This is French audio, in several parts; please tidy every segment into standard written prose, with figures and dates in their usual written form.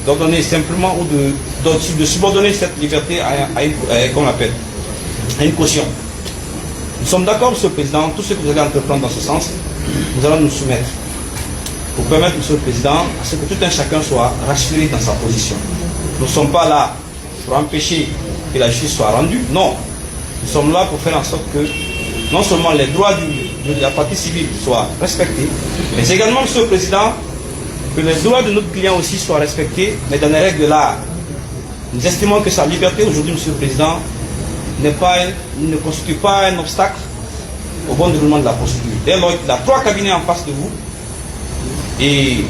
d'ordonner simplement ou de subordonner cette liberté à une caution. Nous sommes d'accord, Monsieur le Président, tout ce que vous allez entreprendre dans ce sens, nous allons nous soumettre pour permettre, Monsieur le Président, à ce que tout un chacun soit rassuré dans sa position. Nous ne sommes pas là pour empêcher que la justice soit rendue, non. Nous sommes là pour faire en sorte que non seulement les droits de la partie civile soient respectés, mais également, Monsieur le Président, que les droits de notre client aussi soient respectés, mais dans les règles de l'art. Nous estimons que sa liberté aujourd'hui, Monsieur le Président, ne constitue pas un obstacle au bon déroulement de la procédure. Dès lors qu'il y a 3 cabinets en face de vous, et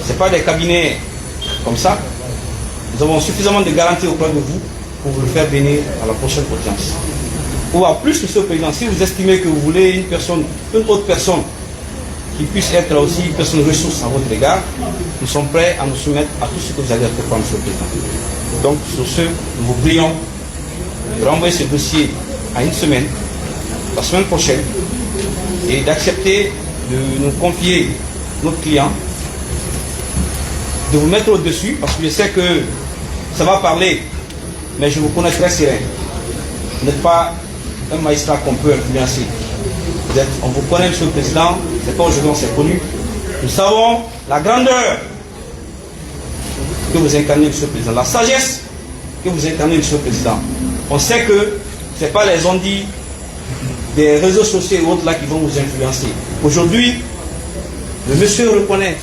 ce n'est pas des cabinets comme ça, nous avons suffisamment de garanties auprès de vous pour vous le faire venir à la prochaine audience. Ou à plus, Monsieur le Président, si vous estimez que vous voulez une autre personne qui puisse être aussi une personne ressource à votre égard, nous sommes prêts à nous soumettre à tout ce que vous allez entreprendre, Monsieur le Président. Donc, sur ce, nous vous prions de renvoyer ce dossier à une semaine, la semaine prochaine, et d'accepter de nous confier notre client, de vous mettre au-dessus, parce que je sais que ça va parler, mais je vous connais très serein. Vous n'êtes pas un magistrat qu'on peut influencer. On vous connaît, Monsieur le Président, c'est pas aujourd'hui on s'est connu. Nous savons la grandeur que vous incarnez, Monsieur le Président, la sagesse que vous incarnez, Monsieur le Président. On sait que ce n'est pas les ondits des réseaux sociaux et autres là qui vont vous influencer. Aujourd'hui, le monsieur reconnaît,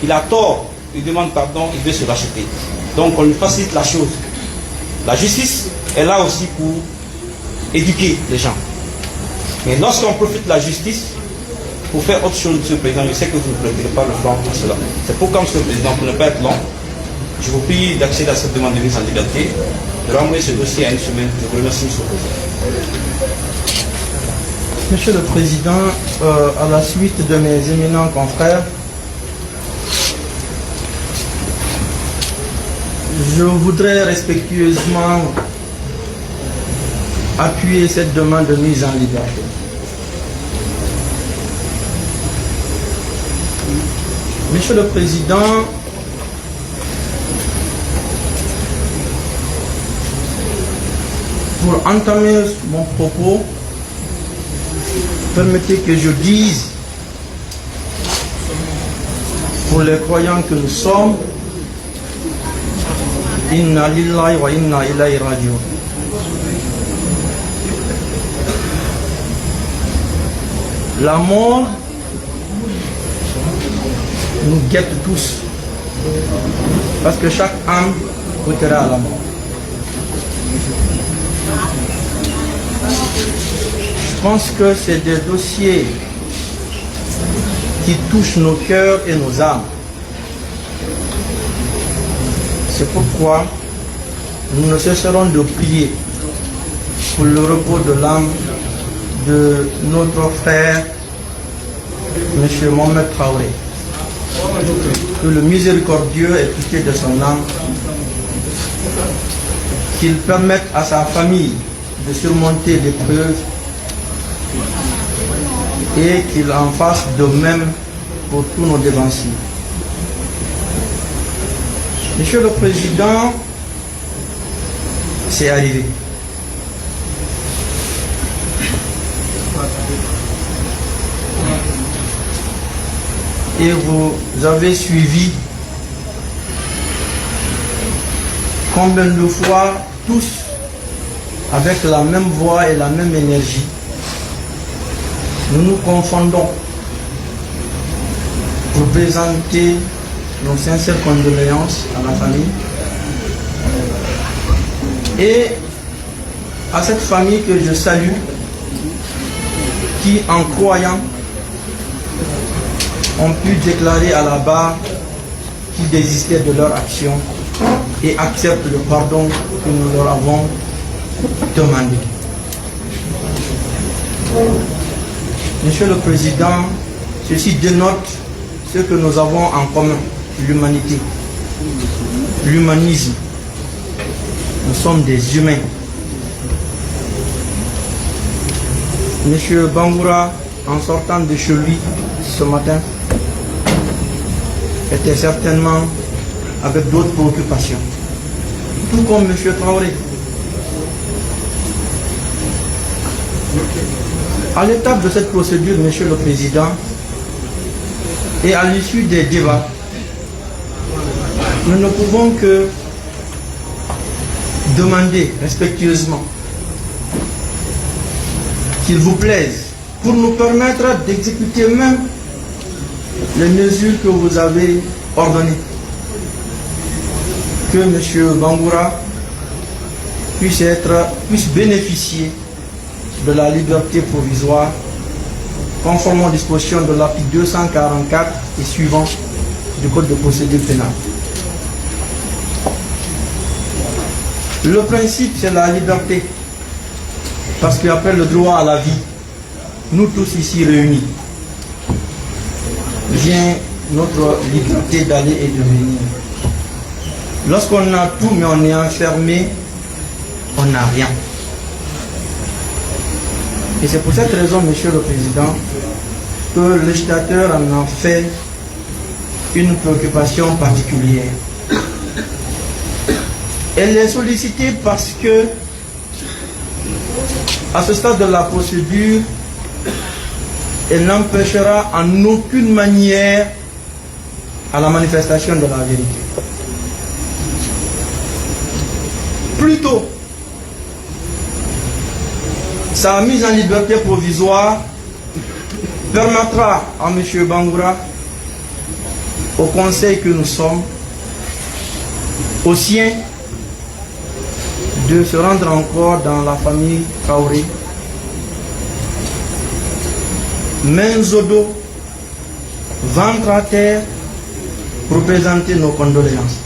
il a tort, il demande pardon, il veut se racheter. Donc on lui facilite la chose. La justice est là aussi pour éduquer les gens. Mais lorsqu'on profite de la justice pour faire autre chose, Monsieur le Président, je sais que vous ne prêterez pas le flanc pour cela. C'est pourquoi, Monsieur le Président, pour ne pas être long, je vous prie d'accéder à cette demande de mise en liberté, de renvoyer ce dossier à une semaine. Je vous remercie, Monsieur le Président. Monsieur le Président, à la suite de mes éminents confrères, je voudrais respectueusement appuyer cette demande de mise en liberté. Monsieur le Président, pour entamer mon propos, permettez que je dise, pour les croyants que nous sommes, Inna lillahi wa inna ilayhi raji'un. La mort nous guette tous, parce que chaque âme goûtera à la mort. Je pense que c'est des dossiers qui touchent nos cœurs et nos âmes. C'est pourquoi nous ne cesserons de prier pour le repos de l'âme de notre frère, M. Mohamed Traoré. Que le miséricordieux ait pitié de son âme, qu'il permette à sa famille de surmonter l'épreuve et qu'il en fasse de même pour tous nos dévanciers. Monsieur le Président, c'est arrivé. Et vous avez suivi combien de fois tous avec la même voix et la même énergie nous nous confondons pour présenter nos sincères condoléances à la famille et à cette famille que je salue, qui en croyant ont pu déclarer à la barre qu'ils désistaient de leur action et acceptent le pardon que nous leur avons demandé. Monsieur le Président, ceci dénote ce que nous avons en commun, l'humanité, l'humanisme. Nous sommes des humains. Monsieur Bangoura, en sortant de chez lui ce matin, était certainement avec d'autres préoccupations. Tout comme M. Traoré. À l'étape de cette procédure, Monsieur le Président, et à l'issue des débats, nous ne pouvons que demander respectueusement qu'il vous plaise, pour nous permettre d'exécuter même les mesures que vous avez ordonnées, que M. Bangoura puisse bénéficier de la liberté provisoire conformément aux dispositions de l'article 244 et suivant du Code de procédure pénale. Le principe, c'est la liberté, parce qu'après le droit à la vie, nous tous ici réunis, vient notre liberté d'aller et de venir. Lorsqu'on a tout, mais on est enfermé, on n'a rien. Et c'est pour cette raison, Monsieur le Président, que le législateur en a fait une préoccupation particulière. Elle est sollicitée parce que, à ce stade de la procédure, elle n'empêchera en aucune manière à la manifestation de la vérité. Plutôt, sa mise en liberté provisoire permettra à M. Bangoura, au conseil que nous sommes, aux siens, de se rendre encore dans la famille Traoré, mains au dos, ventre à terre, pour présenter nos condoléances.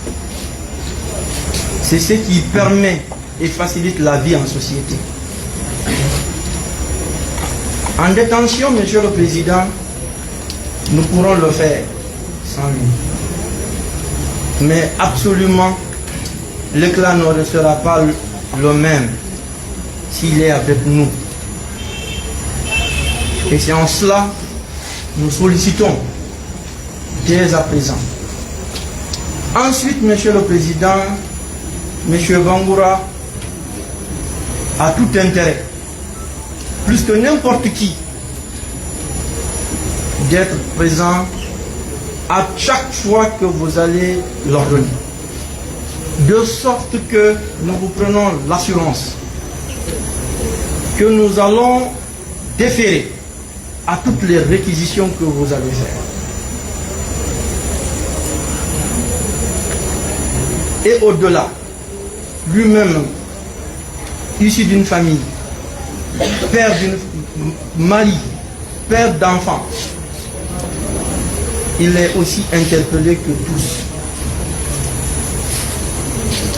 C'est ce qui permet et facilite la vie en société. En détention, Monsieur le Président, nous pourrons le faire sans lui. Mais absolument, l'éclat ne sera pas le même s'il est avec nous. Et c'est en cela nous sollicitons dès à présent. Ensuite, Monsieur le Président, Monsieur Bangoura a tout intérêt, plus que n'importe qui, d'être présent à chaque fois que vous allez l'ordonner. De sorte que nous vous prenons l'assurance que nous allons déférer à toutes les réquisitions que vous allez faire. Et au-delà, lui-même, issu d'une famille, père d'une mari, père d'enfants, il est aussi interpellé que tous.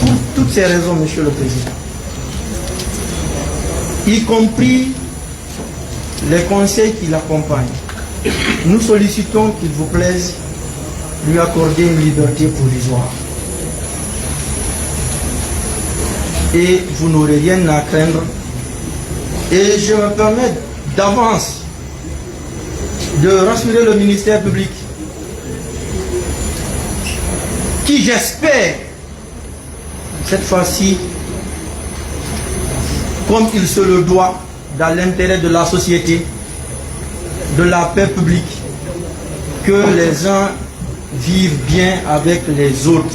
Pour toutes ces raisons, Monsieur le Président, y compris les conseils qui l'accompagnent, nous sollicitons qu'il vous plaise lui accorder une liberté provisoire. Et vous n'aurez rien à craindre. Et je me permets d'avance de rassurer le ministère public, qui, j'espère, cette fois-ci, comme il se le doit, dans l'intérêt de la société, de la paix publique, que les uns vivent bien avec les autres,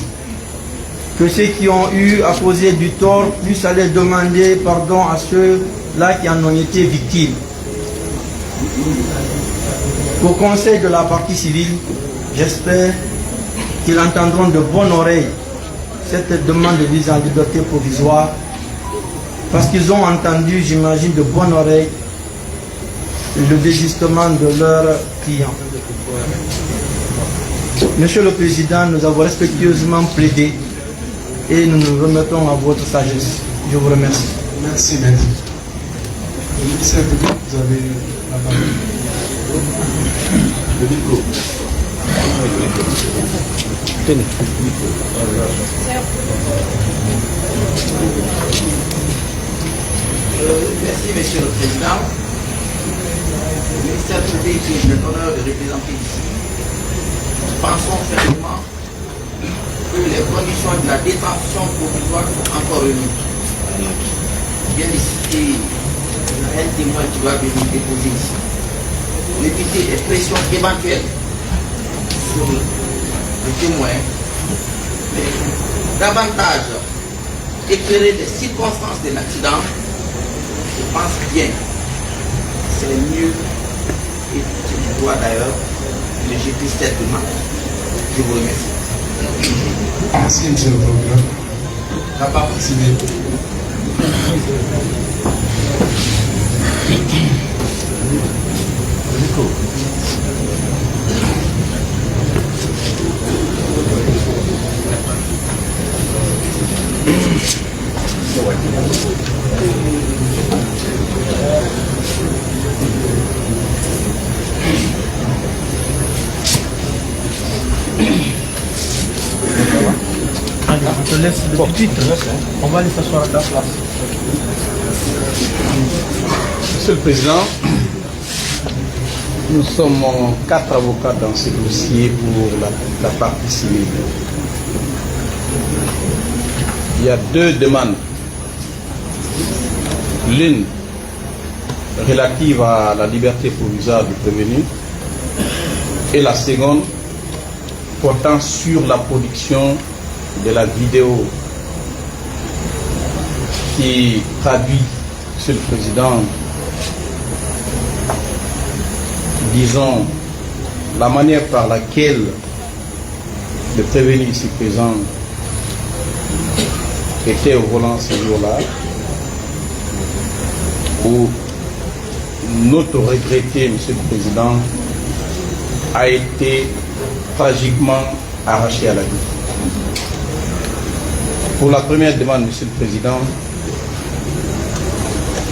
que ceux qui ont eu à causer du tort puissent aller demander pardon à ceux-là qui en ont été victimes. Au conseil de la partie civile, j'espère qu'ils entendront de bonne oreille cette demande de mise en liberté provisoire, parce qu'ils ont entendu, j'imagine, de bonne oreille le désistement de leurs clients. Monsieur le Président, nous avons respectueusement plaidé et nous nous remettons à votre sagesse. Je vous remercie. Merci, maître. Le ministère public, vous avez la parole. Le micro. Tenez. Merci, Monsieur le Président. Le ministère public, j'ai l'honneur de représenter ici. Nous pensons fermement que les conditions de la détention provisoire sont encore réunies. Bien citer un témoin qui va venir déposer ici. Pour éviter les pressions éventuelles sur le témoin, mais davantage éclairer les circonstances de l'accident, je pense bien que c'est mieux, et je dois d'ailleurs que je puisse cette demande. Je vous remercie. Merci, monsieur le procureur. La parole. Je te laisse le pupitre. On va aller s'asseoir à ta place. Monsieur le Président, nous sommes 4 avocats dans ce dossier pour la partie civile. Il y a 2 demandes. L'une relative à la liberté provisoire du prévenu et la seconde portant sur la production de la vidéo qui traduit, Monsieur le Président, disons, la manière par laquelle le prévenu ici présent était au volant ce jour-là, où notre regretté, Monsieur le Président, a été tragiquement arraché à la vie. Pour la première demande, Monsieur le Président,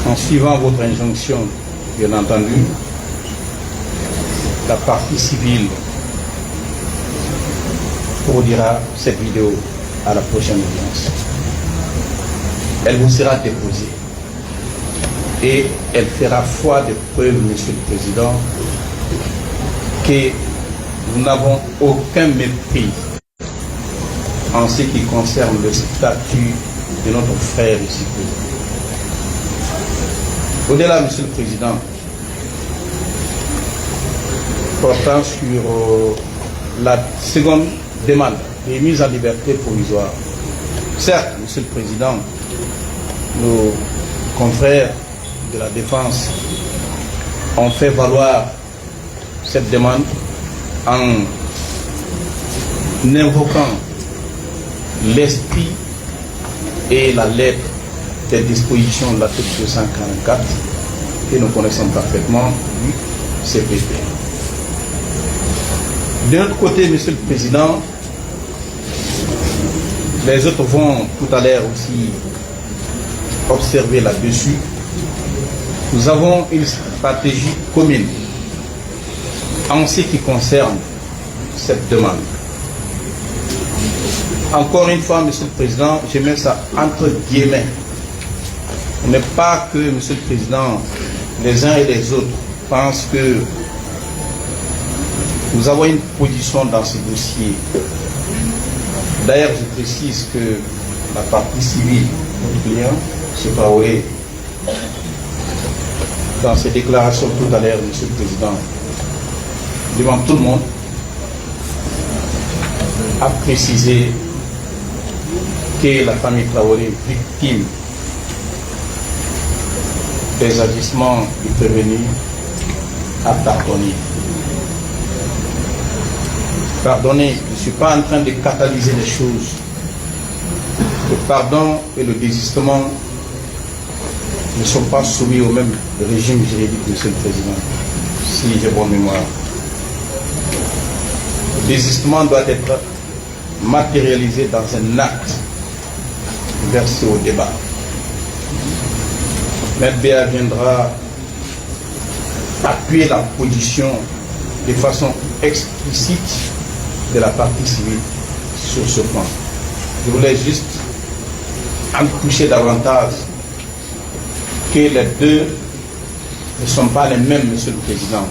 en suivant votre injonction, bien entendu, la partie civile produira cette vidéo à la prochaine audience. Elle vous sera déposée et elle fera foi de preuve, Monsieur le Président, que nous n'avons aucun mépris en ce qui concerne le statut de notre frère ici. Au-delà, Monsieur le Président, portant sur la seconde demande de mise en liberté provisoire. Certes, Monsieur le Président, nos confrères de la défense ont fait valoir cette demande en invoquant l'esprit et la lettre des dispositions de l'article 244 que nous connaissons parfaitement du CPP. De notre côté, Monsieur le Président, les autres vont tout à l'heure aussi observer là-dessus. Nous avons une stratégie commune en ce qui concerne cette demande. Encore une fois, Monsieur le Président, je mets ça entre guillemets. Ce n'est pas que, Monsieur le Président, les uns et les autres pensent que nous avons une position dans ce dossier. D'ailleurs, je précise que la partie civile, notre client, M. Traoré, dans ses déclarations tout à l'heure, Monsieur le Président, devant tout le monde, a précisé que la famille Traoré, victime des agissements du prévenu, a pardonné. Pardonner, je ne suis pas en train de catalyser les choses. Le pardon et le désistement ne sont pas soumis au même régime juridique, Monsieur le Président, si j'ai bonne mémoire. Le désistement doit être matérialisé dans un acte versé au débat. Maître Béa viendra appuyer la position de façon explicite de la partie civile sur ce point. Je voulais juste en toucher davantage que les deux ne sont pas les mêmes, Monsieur le Président.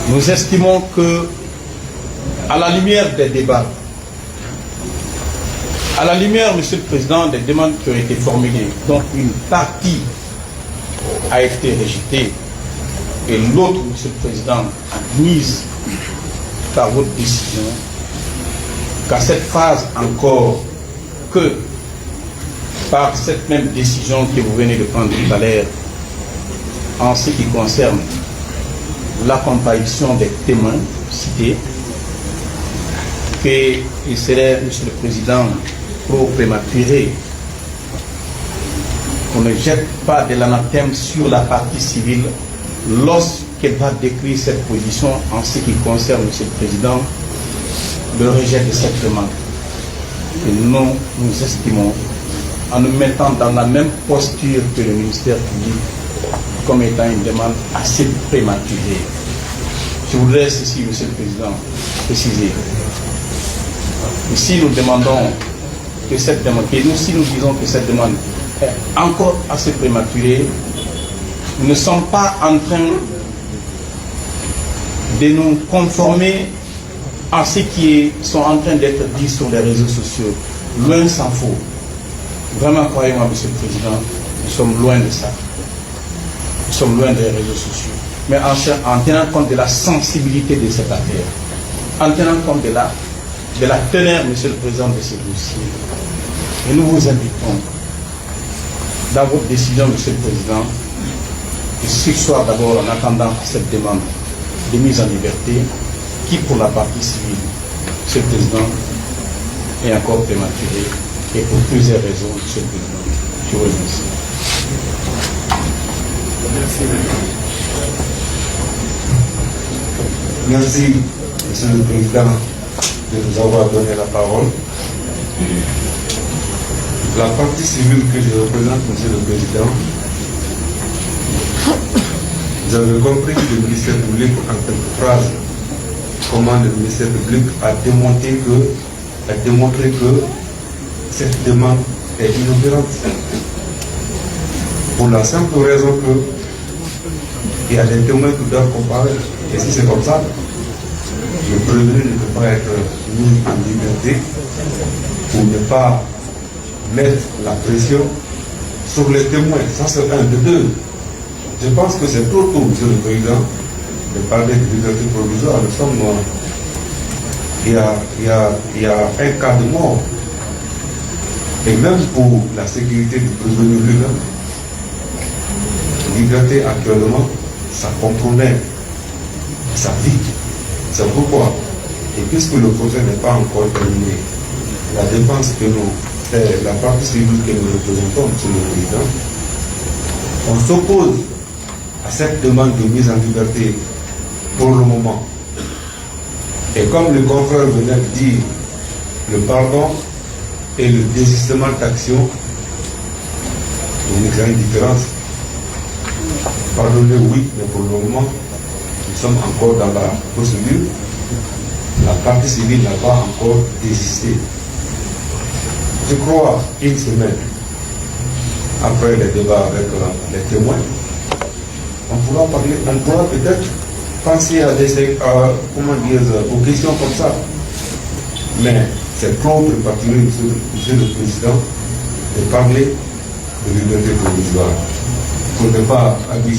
Nous estimons que à la lumière des débats, à la lumière, Monsieur le Président, des demandes qui ont été formulées, dont une partie a été rejetée et l'autre, Monsieur le Président, admise par votre décision, qu'à cette phase encore, que par cette même décision que vous venez de prendre tout à l'heure, en ce qui concerne la comparution des témoins cités, qu'il serait, Monsieur le Président, trop prématuré qu'on ne jette pas de l'anathème sur la partie civile lorsqu'elle va décrire cette position en ce qui concerne, Monsieur le Président, le rejet de cette demande. Et nous estimons, en nous mettant dans la même posture que le ministère public, comme étant une demande assez prématurée. Je voudrais ceci, Monsieur le Président, préciser. Et si nous demandons que cette demande, et nous, si nous disons que cette demande est encore assez prématurée, nous ne sommes pas en train de nous conformer à ce qui sont en train d'être dit sur les réseaux sociaux. Loin s'en faut. Vraiment, croyez-moi, Monsieur le Président, nous sommes loin de ça. Nous sommes loin des réseaux sociaux. Mais en tenant compte de la sensibilité de cette affaire, en tenant compte de la teneur, Monsieur le Président, de ce dossier, et nous vous invitons, dans votre décision, Monsieur le Président, de surseoir d'abord en attendant cette demande de mise en liberté, qui pour la partie civile, Monsieur le Président, est encore prématurée, et pour plusieurs raisons, Monsieur le Président. Je vous remercie. Merci, Monsieur le Président, de nous avoir donné la parole. La partie civile que je représente, Monsieur le Président, vous avez compris que le ministère public, en quelques phrases, comment le ministère public a démontré que cette demande est inopérante. Pour la simple raison que il y a des témoins qui doivent comparer. Et si c'est comme ça, le prévenu ne peut pas être mis en liberté pour ne pas mettre la pression sur les témoins. Ça, c'est un de deux. Je pense que c'est trop tôt, Monsieur le Président, de parler de liberté provisoire. Nous sommes, il y a un cas de mort. Et même pour la sécurité du prévenu lui-même, liberté actuellement, ça compromet sa vie. C'est pourquoi, et puisque le procès n'est pas encore terminé, la défense que nous, la partie civile que nous représentons, Monsieur le Président, on s'oppose à cette demande de mise en liberté pour le moment. Et comme le confrère venait de dire, le pardon et le désistement d'action, il y a une grande différence. Pardonnez, oui, mais pour le moment, nous sommes encore dans la procédure. La partie civile n'a pas encore désisté. Je crois une semaine après les débats avec les témoins, on pourra parler, on pourra peut-être penser à des, aux questions comme ça. Mais c'est trop prématuré, Monsieur le Président, de parler de liberté provisoire pour ne pas abuser.